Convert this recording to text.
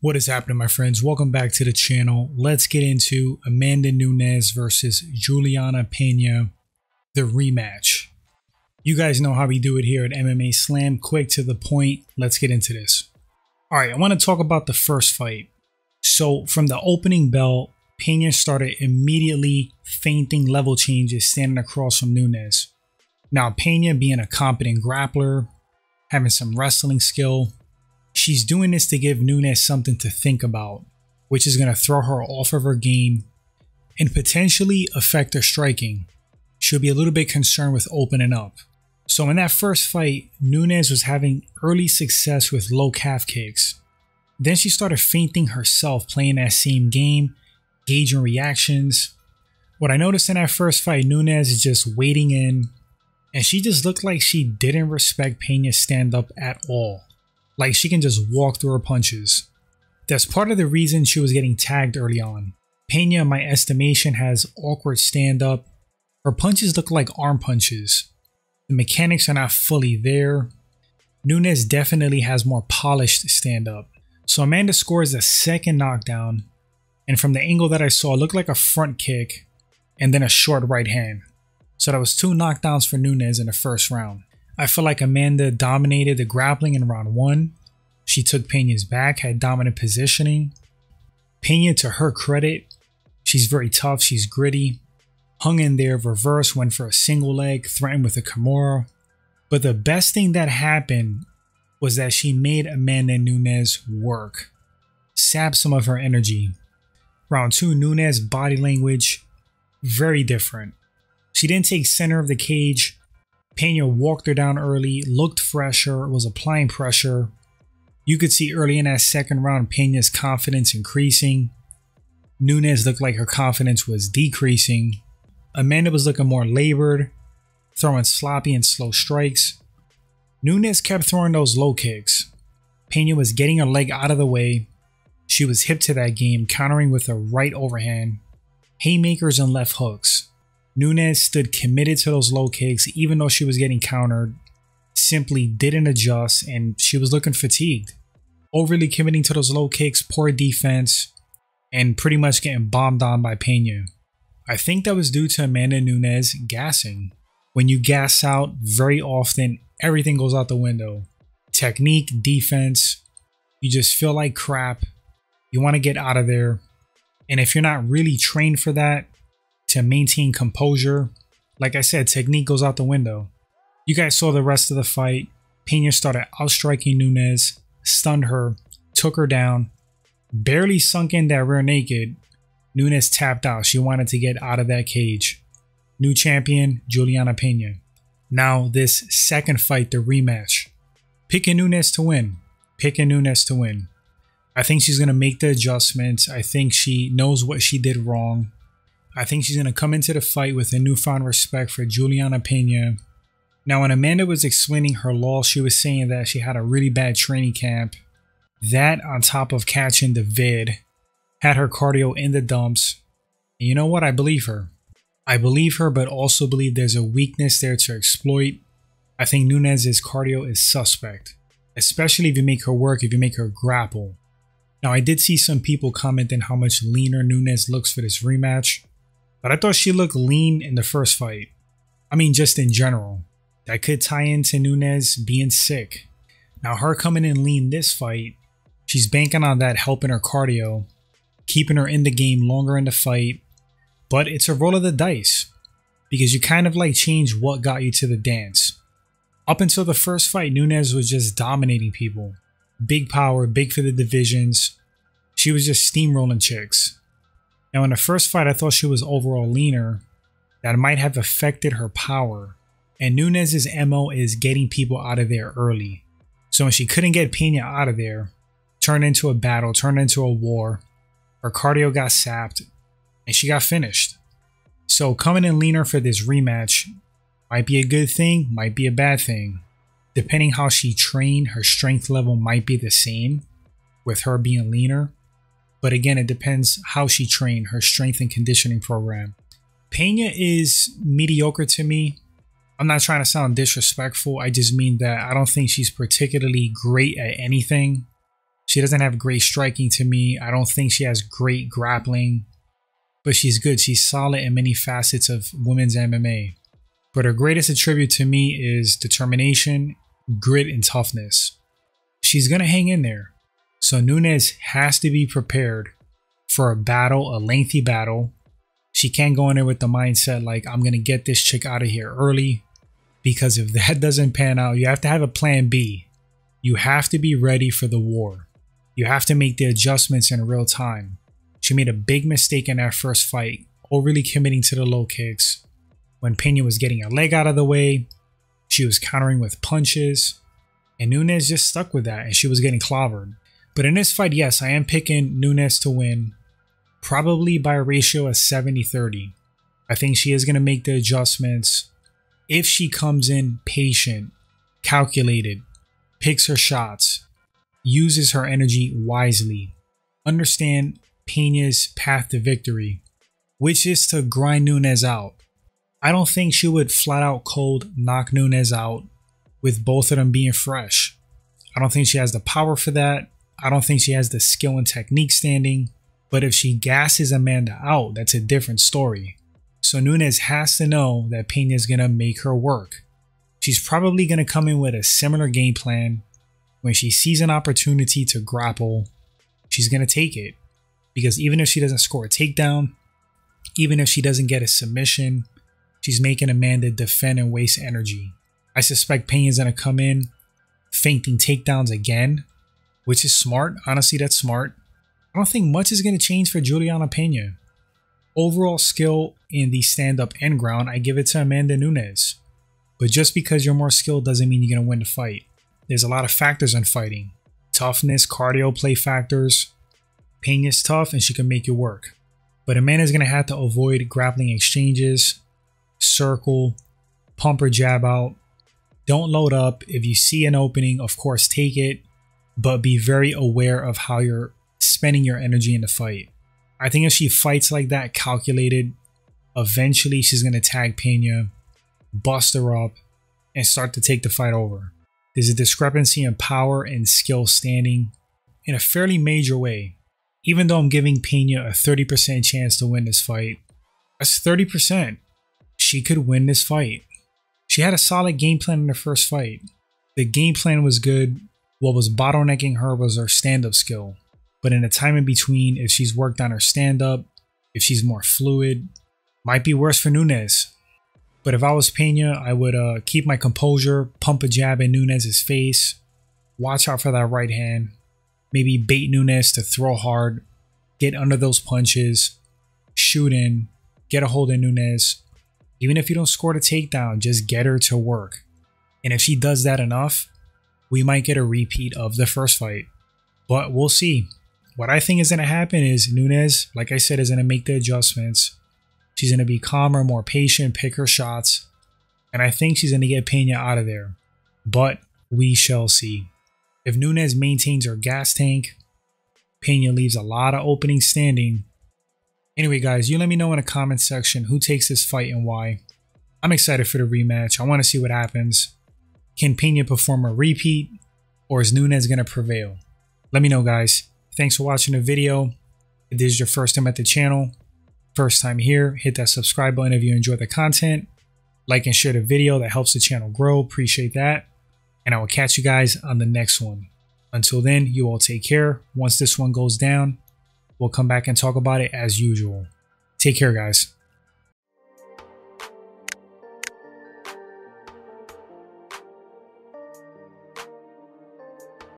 What is happening, my friends? Welcome back to the channel. Let's get into Amanda Nunes versus Julianna Pena, the rematch. You guys know how we do it here at MMA Slam. Quick to the point. Let's get into this. All right, I want to talk about the first fight. So from the opening bell, Pena started immediately feinting level changes standing across from Nunes. Now, Pena being a competent grappler, having some wrestling skill, she's doing this to give Nunes something to think about, which is going to throw her off of her game and potentially affect her striking. She'll be a little bit concerned with opening up. So in that first fight, Nunes was having early success with low calf kicks. Then she started feinting herself, playing that same game, gauging reactions. What I noticed in that first fight, Nunes is just waiting in, and she just looked like she didn't respect Pena's stand-up at all. Like she can just walk through her punches. That's part of the reason she was getting tagged early on. Pena, in my estimation, has awkward stand-up. Her punches look like arm punches. The mechanics are not fully there. Nunes definitely has more polished stand-up. So Amanda scores a second knockdown, and from the angle that I saw, it looked like a front kick and then a short right hand. So that was 2 knockdowns for Nunes in the first round. I feel like Amanda dominated the grappling in round 1. She took Pena's back, had dominant positioning. Pena, to her credit, she's very tough, she's gritty. Hung in there, reverse, went for a single leg, threatened with a Kimura. But the best thing that happened was that she made Amanda Nunes work. Sapped some of her energy. Round 2, Nunes' body language, very different. She didn't take center of the cage. Pena walked her down early, looked fresher, was applying pressure. You could see early in that second round Pena's confidence increasing. Nunes looked like her confidence was decreasing. Amanda was looking more labored, throwing sloppy and slow strikes. Nunes kept throwing those low kicks. Pena was getting her leg out of the way. She was hip to that game, countering with a right overhand, haymakers and left hooks. Nunes stood committed to those low kicks even though she was getting countered, simply didn't adjust, and she was looking fatigued. Overly committing to those low kicks, poor defense, and pretty much getting bombed on by Pena. I think that was due to Amanda Nunes gassing. When you gas out, very often everything goes out the window. Technique, defense, you just feel like crap. You want to get out of there. And if you're not really trained for that, to maintain composure, like I said, technique goes out the window. You guys saw the rest of the fight. Pena started outstriking Nunes, stunned her, took her down, barely sunk in that rear naked. Nunes tapped out. She wanted to get out of that cage. New champion, Julianna Pena. Now this second fight, the rematch. Picking Nunes to win. Picking Nunes to win. I think she's going to make the adjustments. I think she knows what she did wrong. I think she's going to come into the fight with a newfound respect for Julianna Pena. Now, when Amanda was explaining her loss, she was saying that she had a really bad training camp. That, on top of catching the vid, had her cardio in the dumps. And you know what? I believe her. I believe her, but also believe there's a weakness there to exploit. I think Nunes' cardio is suspect, especially if you make her work, if you make her grapple. Now, I did see some people commenting how much leaner Nunes looks for this rematch. But I thought she looked lean in the first fight. I mean, just in general. That could tie into Nunes being sick. Now, her coming in lean this fight, she's banking on that helping her cardio, keeping her in the game longer in the fight. But it's a roll of the dice, because you kind of like change what got you to the dance. Up until the first fight, Nunes was just dominating people. Big power, big for the divisions. She was just steamrolling chicks. Now, in the first fight, I thought she was overall leaner. That might have affected her power. And Nunes' MO is getting people out of there early. So when she couldn't get Pena out of there, turned into a battle, turned into a war, her cardio got sapped, and she got finished. So coming in leaner for this rematch might be a good thing, might be a bad thing. Depending how she trained, her strength level might be the same with her being leaner. But again, it depends how she trained, her strength and conditioning program. Pena is mediocre to me. I'm not trying to sound disrespectful. I just mean that I don't think she's particularly great at anything. She doesn't have great striking to me. I don't think she has great grappling, but she's good. She's solid in many facets of women's MMA. But her greatest attribute to me is determination, grit, and toughness. She's going to hang in there. So Nunes has to be prepared for a battle, a lengthy battle. She can't go in there with the mindset like, I'm going to get this chick out of here early, because if that doesn't pan out, you have to have a plan B. You have to be ready for the war. You have to make the adjustments in real time. She made a big mistake in that first fight, overly committing to the low kicks. When Pena was getting a leg out of the way, she was countering with punches, and Nunes just stuck with that, and she was getting clobbered. But in this fight, yes, I am picking Nunes to win, probably by a ratio of 70-30. I think she is going to make the adjustments if she comes in patient, calculated, picks her shots, uses her energy wisely, understand Pena's path to victory, which is to grind Nunes out. I don't think she would flat out cold knock Nunes out with both of them being fresh. I don't think she has the power for that. I don't think she has the skill and technique standing. But if she gasses Amanda out, that's a different story. So Nunes has to know that Pena is going to make her work. She's probably going to come in with a similar game plan. When she sees an opportunity to grapple, she's going to take it. Because even if she doesn't score a takedown, even if she doesn't get a submission, she's making Amanda defend and waste energy. I suspect Pena's going to come in feinting takedowns again, which is smart. Honestly, that's smart. I don't think much is going to change for Julianna Pena. Overall skill in the stand-up and ground, I give it to Amanda Nunes. But just because you're more skilled doesn't mean you're going to win the fight. There's a lot of factors in fighting. Toughness, cardio play factors. Pena's tough and she can make it work. But Amanda's going to have to avoid grappling exchanges, circle, pump or jab out. Don't load up. If you see an opening, of course, take it. But be very aware of how you're spending your energy in the fight. I think if she fights like that, calculated, eventually she's going to tag Pena, bust her up, and start to take the fight over. There's a discrepancy in power and skill standing in a fairly major way. Even though I'm giving Pena a 30% chance to win this fight, that's 30%. She could win this fight. She had a solid game plan in the first fight. The game plan was good. What was bottlenecking her was her stand-up skill. But in the time in between, if she's worked on her stand-up, if she's more fluid, might be worse for Nunes. But if I was Pena, I would keep my composure, pump a jab in Nunes' face, watch out for that right hand, maybe bait Nunes to throw hard, get under those punches, shoot in, get a hold of Nunes. Even if you don't score the takedown, just get her to work. And if she does that enough, we might get a repeat of the first fight. But we'll see. What I think is going to happen is Nunes, like I said, is going to make the adjustments. She's going to be calmer, more patient, pick her shots. And I think she's going to get Pena out of there. But we shall see. If Nunes maintains her gas tank, Pena leaves a lot of openings standing. Anyway, guys, you let me know in the comments section who takes this fight and why. I'm excited for the rematch. I want to see what happens. Can Pena perform a repeat? Or is Nunes going to prevail? Let me know, guys. Thanks for watching the video. If this is your first time at the channel, first time here, hit that subscribe button if you enjoy the content. Like and share the video. That helps the channel grow. Appreciate that. And I will catch you guys on the next one. Until then, you all take care. Once this one goes down, we'll come back and talk about it as usual. Take care, guys.